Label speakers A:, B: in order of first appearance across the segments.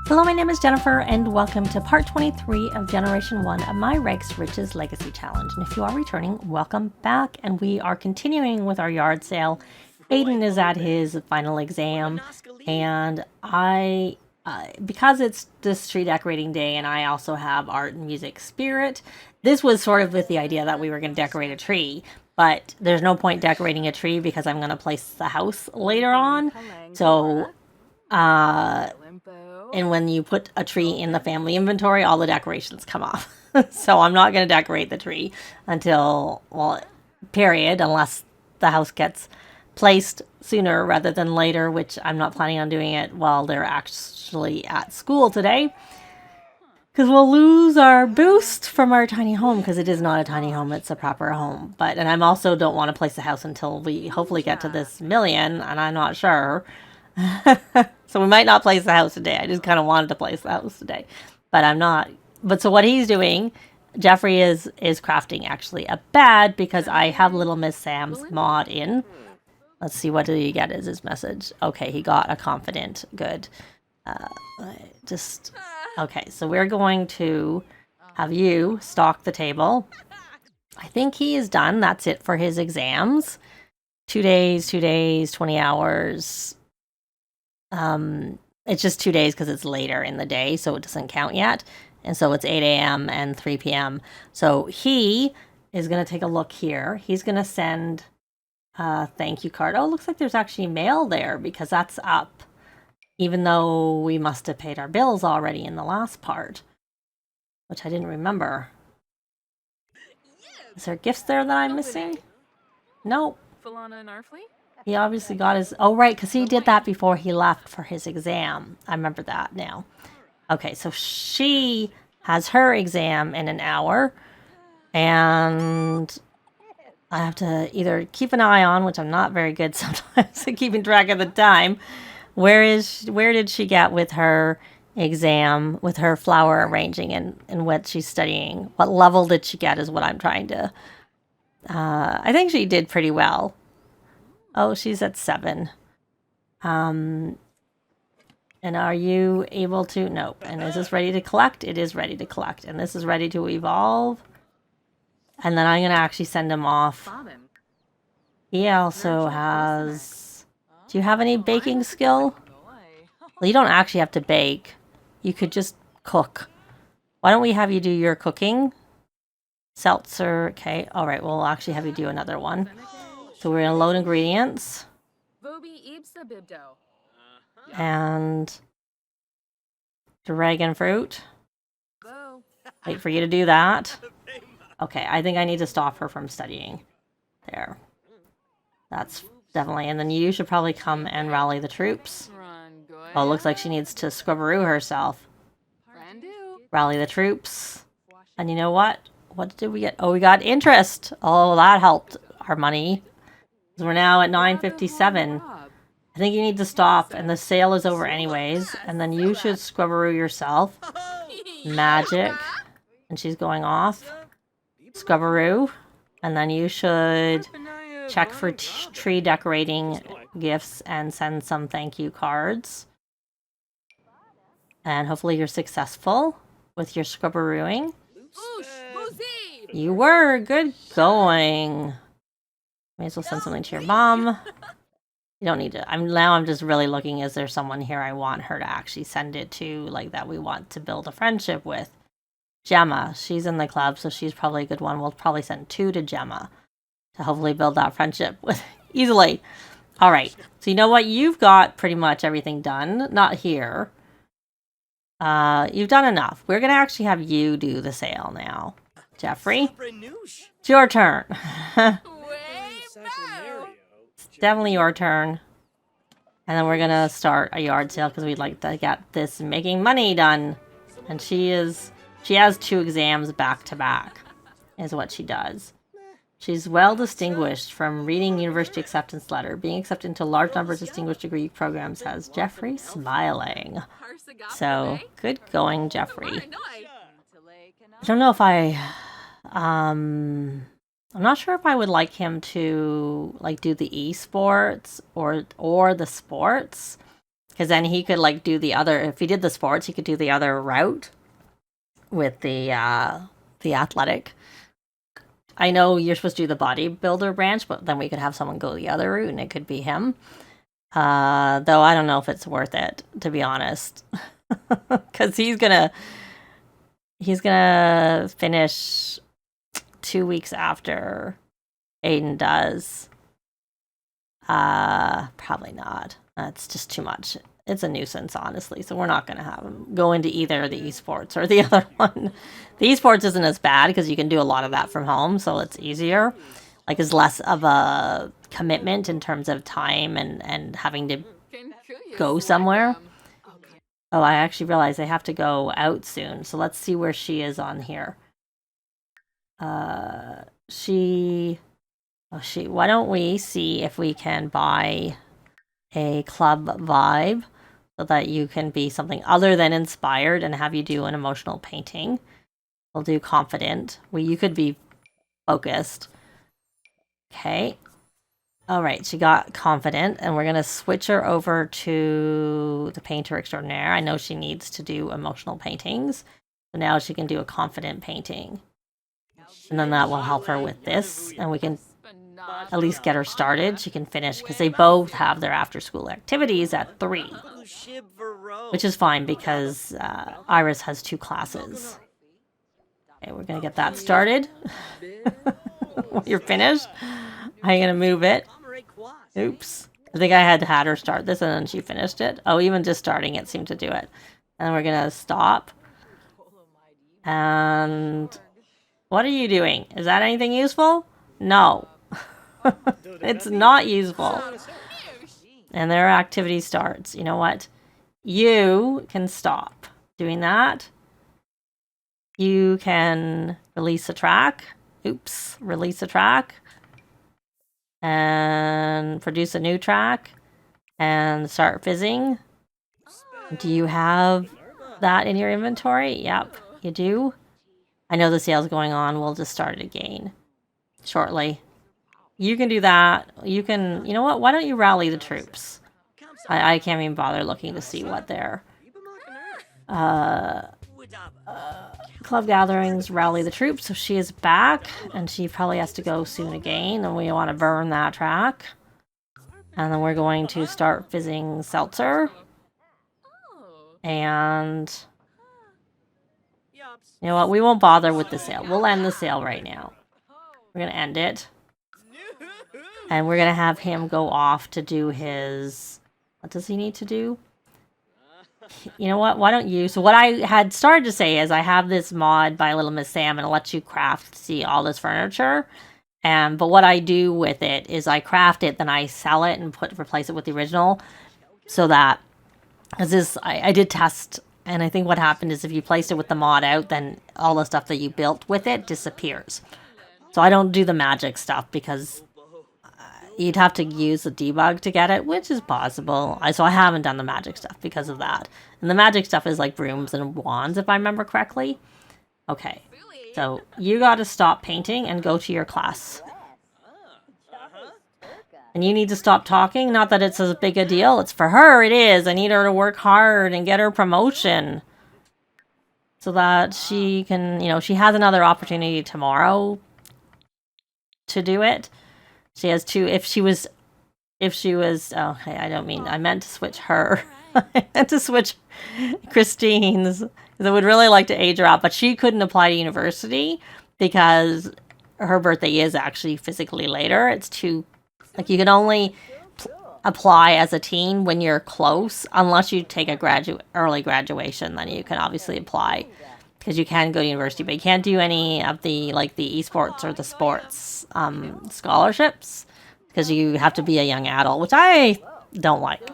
A: Hello, my name is Jennifer, and welcome to part 23 of Generation 1 of my Rex Riches Legacy Challenge. And if you are returning, welcome back. And we are continuing with our yard sale. Aidan is at his final exam, and because it's this tree decorating day, and I also have art and music spirit, this was sort of with the idea that we were going to decorate a tree. But there's no point decorating a tree because I'm going to place the house later on. So, and when you put a tree in the family inventory, all the decorations come off. So I'm not going to decorate the tree until, well, period, unless the house gets placed sooner rather than later, which I'm not planning on doing it while they're actually at school today. Because we'll lose our boost from our tiny home, because it is not a tiny home, it's a proper home. And I'm also don't want to place the house until we hopefully get to this million, and I'm not sure. So we might not place the house today. I just kind of wanted to place the house today, but I'm not. But so what he's doing, Jeffrey is crafting actually a bed, because I have Little Miss Sam's mod in. Let's see, what did he get as his message? Okay, he got a confident. Good. Okay, so we're going to have you stock the table. I think he is done. That's it for his exams. 2 days, 20 hours. It's just 2 days because it's later in the day, so it doesn't count yet. And so it's 8 a.m. and 3 p.m. So he is going to take a look here. He's going to send a thank you card. Oh, looks like there's actually mail there, because that's up. Even though we must have paid our bills already in the last part, which I didn't remember. Is there gifts there that I'm missing? Nope. He obviously got his... Oh, right, because he did that before he left for his exam. I remember that now. Okay, so she has her exam in an hour. And I have to either keep an eye on, which I'm not very good sometimes at keeping track of the time. Where did she get with her exam, with her flower arranging and what she's studying? What level did she get is what I'm trying to... I think she did pretty well. Oh, she's at 7. And are you able to... Nope. And is this ready to collect? It is ready to collect. And this is ready to evolve. And then I'm going to actually send him off. He also has... Do you have any baking skill? Well, you don't actually have to bake. You could just cook. Why don't we have you do your cooking? Seltzer. Okay. All right. We'll actually have you do another one. So we're going to load ingredients. And dragon fruit. Wait for you to do that. Okay, I think I need to stop her from studying. There. That's definitely... And then you should probably come and rally the troops. Oh, it looks like she needs to scrubberoo herself. Rally the troops. And you know what? What did we get? Oh, we got interest. Oh, that helped our money. We're now at 9:57. I think you need to stop, and the sale is over anyways. And then you should scrubberoo yourself. Magic. And she's going off. Scrubberoo. And then you should check for tree decorating gifts and send some thank you cards. And hopefully you're successful with your scrubberooing. You were. Good going. May as well send something to your mom. You don't need to... I'm just really looking, is there someone here I want her to actually send it to, like that we want to build a friendship with? Gemma. She's in the club, so she's probably a good one. We'll probably send 2 to Gemma to hopefully build that friendship with easily. All right. So you know what? You've got pretty much everything done. Not here. You've done enough. We're going to actually have you do the sale now. Jeffrey, it's your turn. It's definitely your turn. And then we're going to start a yard sale because we'd like to get this making money done. And she has 2 exams back to back, is what she does. She's well distinguished from reading university acceptance letter. Being accepted into a large number of distinguished degree programs has Jeffrey smiling. So, good going, Jeffrey. I don't know if I'm not sure if I would like him to, like, do the esports or the sports. Because then he could like do the other, if he did the sports, he could do the other route with the athletic. I know you're supposed to do the bodybuilder branch, but then we could have someone go the other route and it could be him. Though I don't know if it's worth it, to be honest. Because he's gonna finish 2 weeks after Aidan does. Probably not. That's just too much. It's a nuisance, honestly. So we're not going to have him go into either the esports or the other one. The esports isn't as bad because you can do a lot of that from home, so it's easier. Like, it's less of a commitment in terms of time and having to go somewhere. Oh, I actually realized I have to go out soon. So let's see where she is on here. Why don't we see if we can buy a club vibe so that you can be something other than inspired and have you do an emotional painting. We'll do confident. You could be focused. Okay. All right, she got confident, and we're going to switch her over to the painter extraordinaire. I know she needs to do emotional paintings, so now she can do a confident painting. And then that will help her with this, and we can at least get her started. She can finish, because they both have their after-school activities at 3, which is fine, because Iris has 2 classes. Okay, we're going to get that started. You're finished? I'm going to move it. Oops. I think I had her start this and then she finished it. Oh, even just starting it seemed to do it. And we're going to stop. And what are you doing? Is that anything useful? No. It's not useful. And their activity starts. You know what? You can stop doing that. You can release a track. Oops. Release a track. And produce a new track and start fizzing. Do you have that in your inventory? Yep, you do. I know the sale's going on. We'll just start it again shortly. You can do that. You can, you know what? Why don't you rally the troops? I can't even bother looking to see what they're... club gatherings, rally the troops. So she is back, and she probably has to go soon again, and we want to burn that track. And then we're going to start fizzing seltzer. And you know what? We won't bother with the sale. We'll end the sale right now. We're going to end it. And we're going to have him go off to do his... What does he need to do? You know what? Why don't you? So what I had started to say is I have this mod by Little Miss Sam and it lets you craft, see all this furniture. But what I do with it is I craft it, then I sell it and replace it with the original. So that, as this, I did test, and I think what happened is if you placed it with the mod out, then all the stuff that you built with it disappears. So I don't do the magic stuff because you'd have to use the debug to get it, which is possible. So I haven't done the magic stuff because of that. And the magic stuff is like brooms and wands, if I remember correctly. Okay, so you got to stop painting and go to your class. And you need to stop talking. Not that it's as big a deal. It's for her, it is. I need her to work hard and get her promotion. So that she can, you know, she has another opportunity tomorrow to do it. She has 2, if she was, oh, hey, I meant to switch her. I meant to switch Kristine's, because I would really like to age her out, but she couldn't apply to university because her birthday is actually physically later. It's too, like, you can only apply as a teen when you're close, unless you take a early graduation, then you can obviously apply. Because you can go to university, but you can't do any of the, like, the esports or the sports scholarships, because you have to be a young adult, which I don't like.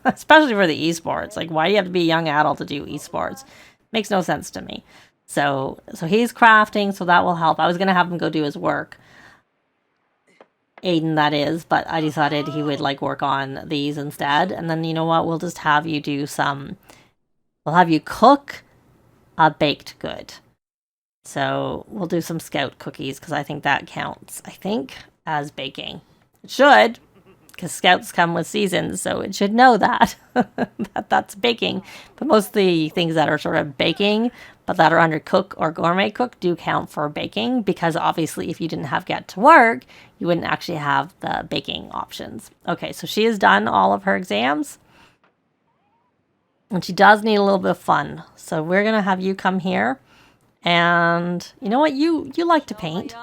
A: Especially for the esports. Like, why do you have to be a young adult to do esports? Makes no sense to me. So he's crafting, so that will help. I was going to have him go do his work. Aidan, that is, but I decided he would, like, work on these instead. And then, you know what, we'll just have you do we'll have you cook a baked good. So we'll do some scout cookies because I think that counts, as baking. It should, because scouts come with seasons, so it should know that. That's baking. But most of the things that are sort of baking, but that are under cook or gourmet cook, do count for baking, because obviously if you didn't have Get to Work, you wouldn't actually have the baking options. Okay, so she has done all of her exams. And she does need a little bit of fun. So we're going to have you come here. And you know what? You like to paint.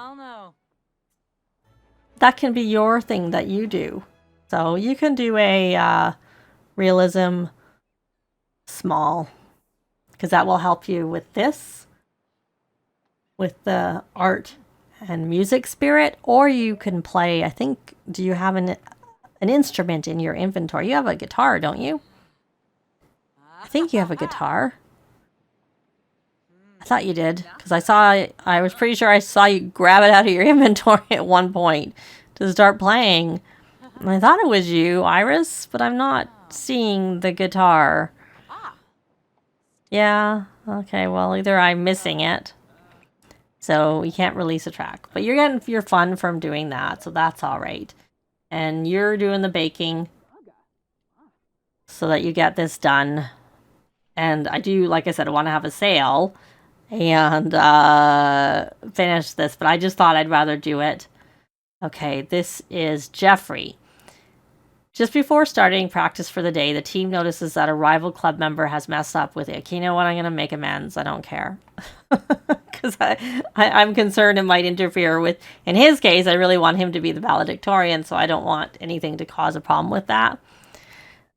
A: That can be your thing that you do. So you can do a realism small, because that will help you with this, with the art and music spirit. Or you can play, I think, do you have an instrument in your inventory? You have a guitar, don't you? I think you have a guitar. I thought you did, because I was pretty sure I saw you grab it out of your inventory at one point to start playing. And I thought it was you, Iris, but I'm not seeing the guitar. Yeah, okay, well, either I'm missing it, so we can't release a track. But you're getting your fun from doing that, so that's all right. And you're doing the baking so that you get this done. And I do, like I said, I want to have a sale and finish this, but I just thought I'd rather do it. Okay, this is Jeffrey. Just before starting practice for the day, the team notices that a rival club member has messed up with it. You know what? I'm going to make amends. I don't care. Because I'm concerned it might interfere with, in his case, I really want him to be the valedictorian, so I don't want anything to cause a problem with that.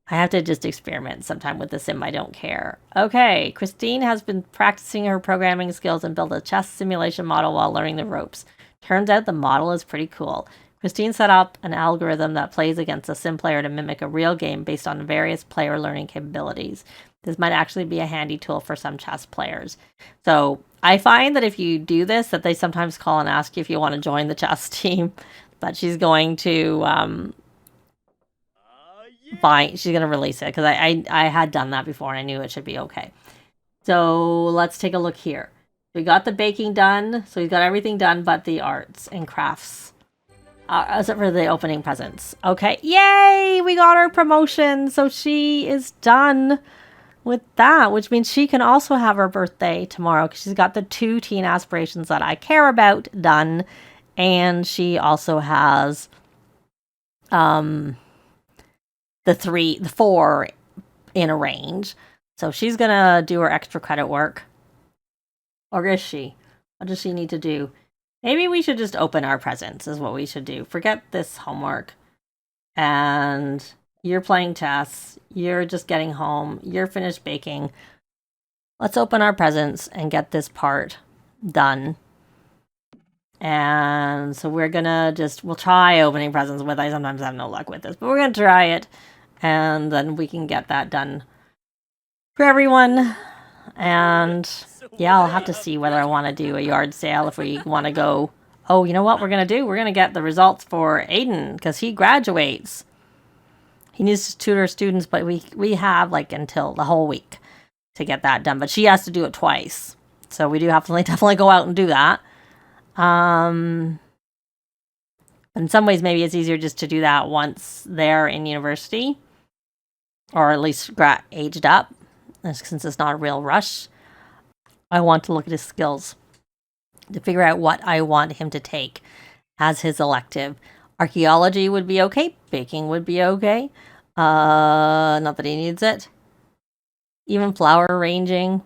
A: I have to just experiment sometime with the sim. I don't care. Okay, Kristine has been practicing her programming skills and built a chess simulation model while learning the ropes. Turns out the model is pretty cool. Kristine set up an algorithm that plays against a sim player to mimic a real game based on various player learning capabilities. This might actually be a handy tool for some chess players. So I find that if you do this, that they sometimes call and ask you if you want to join the chess team. But she's going to she's going to release it, because I had done that before and I knew it should be okay. So let's take a look here. We got the baking done, so we've got everything done but the arts and crafts. Except for the opening presents. Okay, yay! We got our promotion, so she is done with that, which means she can also have her birthday tomorrow, because she's got the 2 teen aspirations that I care about done, and she also has the 4 in a range. So she's gonna do her extra credit work. Or is she? What does she need to do? Maybe we should just open our presents is what we should do. Forget this homework. And you're playing chess. You're just getting home. You're finished baking. Let's open our presents and get this part done. And so we're gonna we'll try opening presents with. I sometimes have no luck with this, but we're gonna try it. And then we can get that done for everyone. And yeah, I'll have to see whether I want to do a yard sale, if we want to go. Oh, you know what we're going to do? We're going to get the results for Aidan, because he graduates. He needs to tutor students, but we have like until the whole week to get that done. But she has to do it twice. So we do have to definitely go out and do that. In some ways, maybe it's easier just to do that once they're in university, or at least aged up, since it's not a real rush. I want to look at his skills to figure out what I want him to take as his elective. Archaeology would be okay. Baking would be okay. Not that he needs it. Even flower arranging.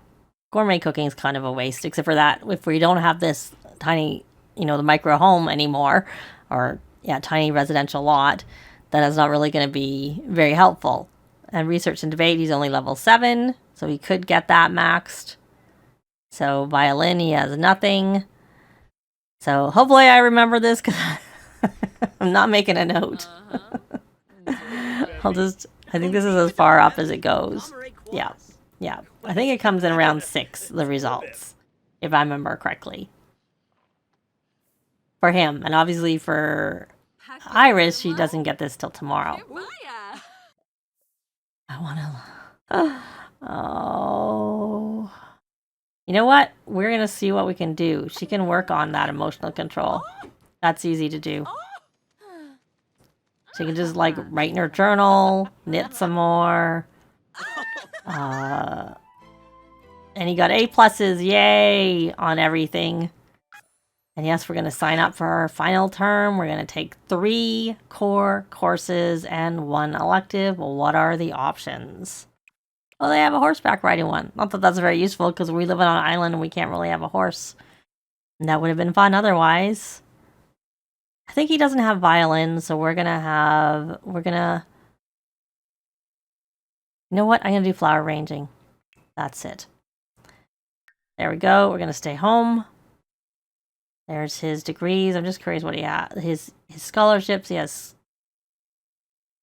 A: Gourmet cooking is kind of a waste, except for that if we don't have this tiny, the micro home anymore, or tiny residential lot, then it's not really going to be very helpful. And research and debate, he's only level 7, so he could get that maxed. So violin, he has nothing. So hopefully I remember this, because I'm not making a note. I think this is as far up as it goes. Yeah. I think it comes in around 6, the results, if I remember correctly. For him. And obviously for Iris, she doesn't get this till tomorrow. I want to... Oh... You know what? We're going to see what we can do. She can work on that emotional control. That's easy to do. She can just like write in her journal, knit some more. And he got A pluses, yay, on everything. And yes, we're going to sign up for our final term. We're going to take 3 core courses and 1 elective. Well, what are the options? Well, they have a horseback riding one. Not that that's very useful because we live on an island and we can't really have a horse. And that would have been fun otherwise. I think he doesn't have violin, so we're gonna... You know what? I'm gonna do flower arranging. That's it. There we go. We're gonna stay home. There's his degrees. I'm just curious what he has. His scholarships, he has...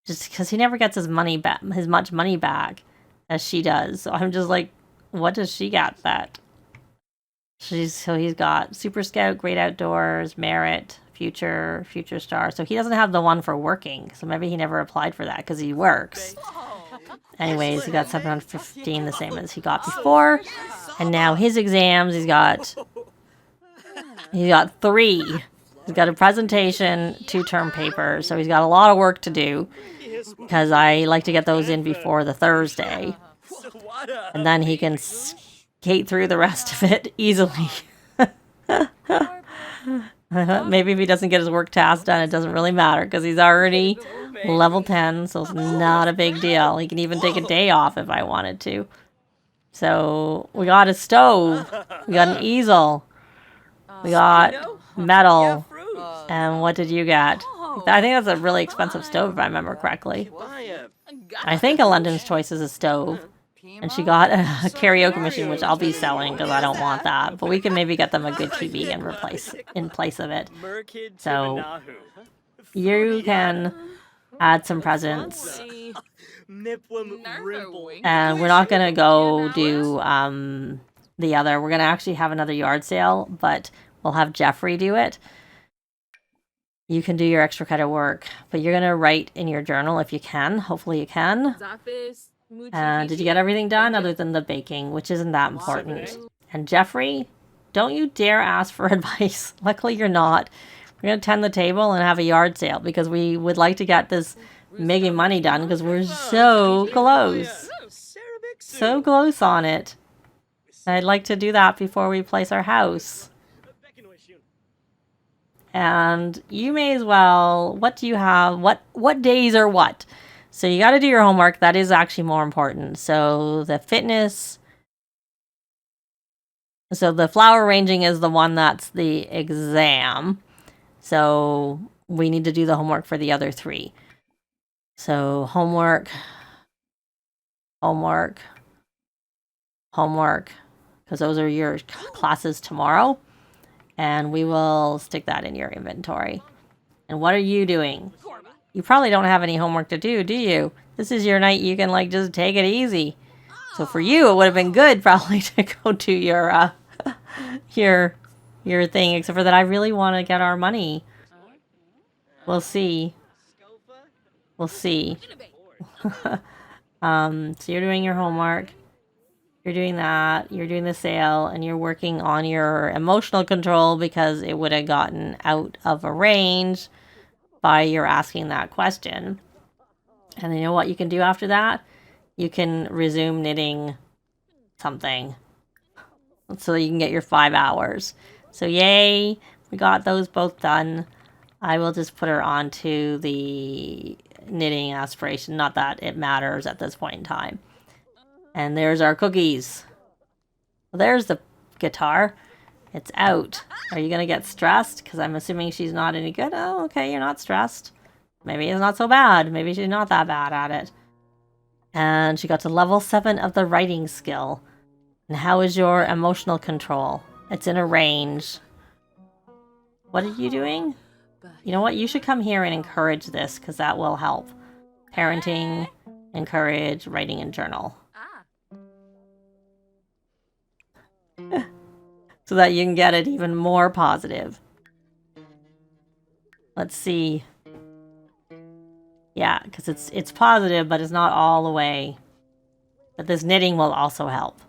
A: Just because he never gets his money back, his much money back as she does. So I'm just like, what does she get that? So he's got Super Scout, Great Outdoors, Merit, Future Star. So he doesn't have the one for working. So maybe he never applied for that because he works. Anyways, he got 715, the same as he got before. And now his exams, he's got 3. He's got a presentation, 2 term papers. So he's got a lot of work to do because I like to get those in before the Thursday. And then he can skate through the rest of it easily. Maybe if he doesn't get his work task done, it doesn't really matter because he's already level 10, so it's not a big deal. He can even take a day off if I wanted to. So we got a stove, we got an easel, we got metal, and what did you get? I think that's a really expensive stove if I remember correctly. I think a London's Choice is a stove. And she got a karaoke machine, which I'll be selling because I don't want that. But we can maybe get them a good TV and replace in place of it. So you can add some presents. And we're not going to go do the other. We're going to actually have another yard sale, but we'll have Jeffrey do it. You can do your extra credit work, but you're going to write in your journal if you can. Hopefully you can. Did you get everything done other than the baking, which isn't that important? And Jeffrey, don't you dare ask for advice. Luckily, you're not. We're going to tend the table and have a yard sale because we would like to get this making money done because we're so close. So close on it. I'd like to do that before we place our house. And you may as well, what do you have? What days are what? So you got to do your homework. That is actually more important. So the fitness. So the flower arranging is the one that's the exam. So we need to do the homework for the other 3. So homework. Because those are your classes tomorrow. And we will stick that in your inventory. And what are you doing? You probably don't have any homework to do you? This is your night. You can like just take it easy. So for you, it would have been good probably to go to your thing. Except for that, I really want to get our money. We'll see. So you're doing your homework. You're doing that. You're doing the sale, and you're working on your emotional control because it would have gotten out of range by your asking that question. And you know what you can do after that? You can resume knitting something. So you can get your 5 hours. So yay, we got those both done. I will just put her onto the knitting aspiration. Not that it matters at this point in time. And there's our cookies. Well, there's the guitar. It's out. Are you going to get stressed? Because I'm assuming she's not any good. Oh, okay, you're not stressed. Maybe it's not so bad. Maybe she's not that bad at it. And she got to level 7 of the writing skill. And how is your emotional control? It's in a range. What are you doing? You know what? You should come here and encourage this because that will help. Parenting, encourage, writing, and journal. So that you can get it even more positive. Let's see. Yeah, because it's positive, but it's not all the way. But this knitting will also help.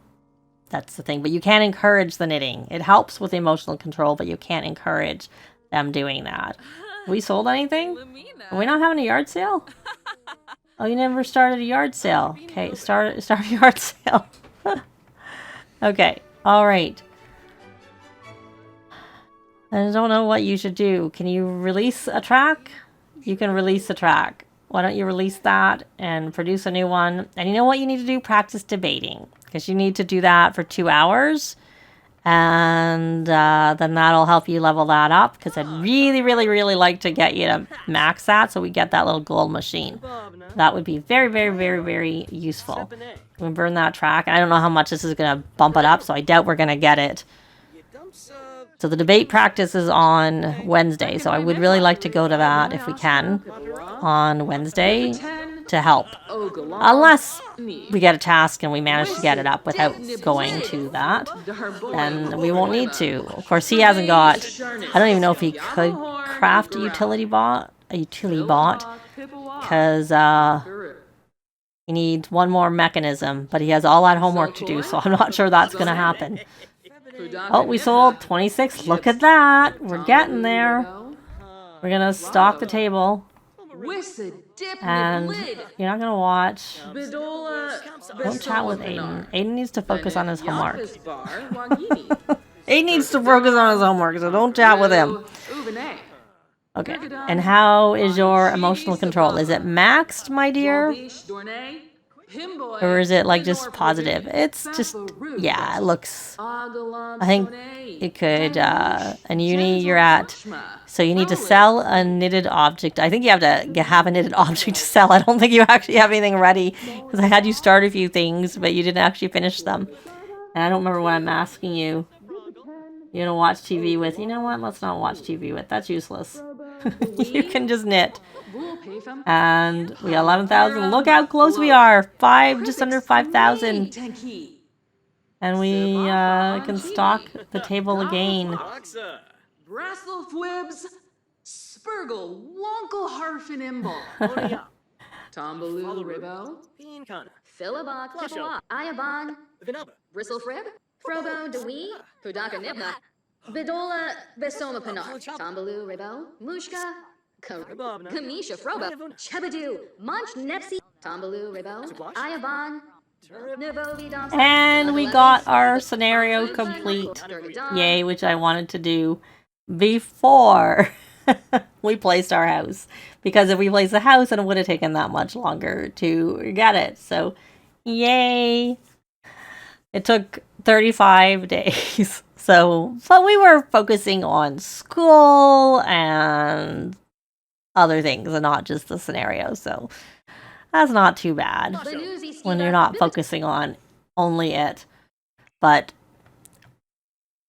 A: That's the thing. But you can't encourage the knitting. It helps with emotional control, but you can't encourage them doing that. We sold anything? Are we not having a yard sale? Oh, you never started a yard sale. Okay, start a yard sale. Okay, all right. I don't know what you should do. Can you release a track? You can release a track. Why don't you release that and produce a new one? And you know what you need to do? Practice debating. Because you need to do that for 2 hours. And then that'll help you level that up. Because I'd really, really, really like to get you to max that so we get that little gold machine. That would be very, very, very, very useful. We burn that track. I don't know how much this is going to bump it up, so I doubt we're going to get it. So the debate practice is on Wednesday, so I would really like to go to that if we can on Wednesday to help. Unless we get a task and we manage to get it up without going to that, then we won't need to. Of course, he hasn't got... I don't even know if he could craft a utility bot, because he needs one more mechanism, but he has all that homework to do, so I'm not sure that's going to happen. Oh, we sold 26. Look at that. We're getting there. We're going to stock the table. And you're not going to watch. Don't chat with Aidan. Aidan needs to focus on his homework. Aidan needs to focus on his homework, so don't chat with him. Okay. And how is your emotional control? Is it maxed, my dear? Or is it like just positive? It's just, yeah, it looks, I think it could, in uni you're at, so you need to sell a knitted object. I think you have to have a knitted object to sell. I don't think you actually have anything ready, because I had you start a few things, but you didn't actually finish them. And I don't remember what I'm asking you. You're gonna watch TV with, you know what, let's not watch TV with, that's useless. You can just knit. And we got 11,000. Look how close we are. Just under 5,000. And we can stock the table again.
B: Frobo, Dewey, Pudaka Nibna, Bidola, Besoma Panok, Tombaloo, Ribo, Mushka, Kamisha, Frobo, Chebadu, Munch, Nepsi, Tombaloo, Ribo, Ayaban,
A: and we got our scenario complete. Yay, which I wanted to do before we placed our house. Because if we placed the house, then it would have taken that much longer to get it. So, yay. It took 35 days. So, but we were focusing on school and other things and not just the scenario. So, that's not too bad when you're not focusing on only it. But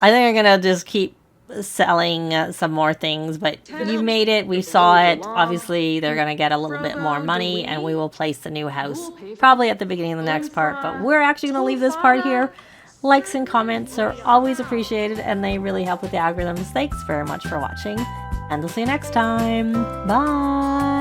A: I think I'm going to just keep selling some more things. But you made it. We saw it. Obviously, they're going to get a little bit more money and we will place the new house probably at the beginning of the next part. But we're actually going to leave this part here. Likes and comments are always appreciated and they really help with the algorithms. Thanks very much for watching and we'll see you next time. Bye.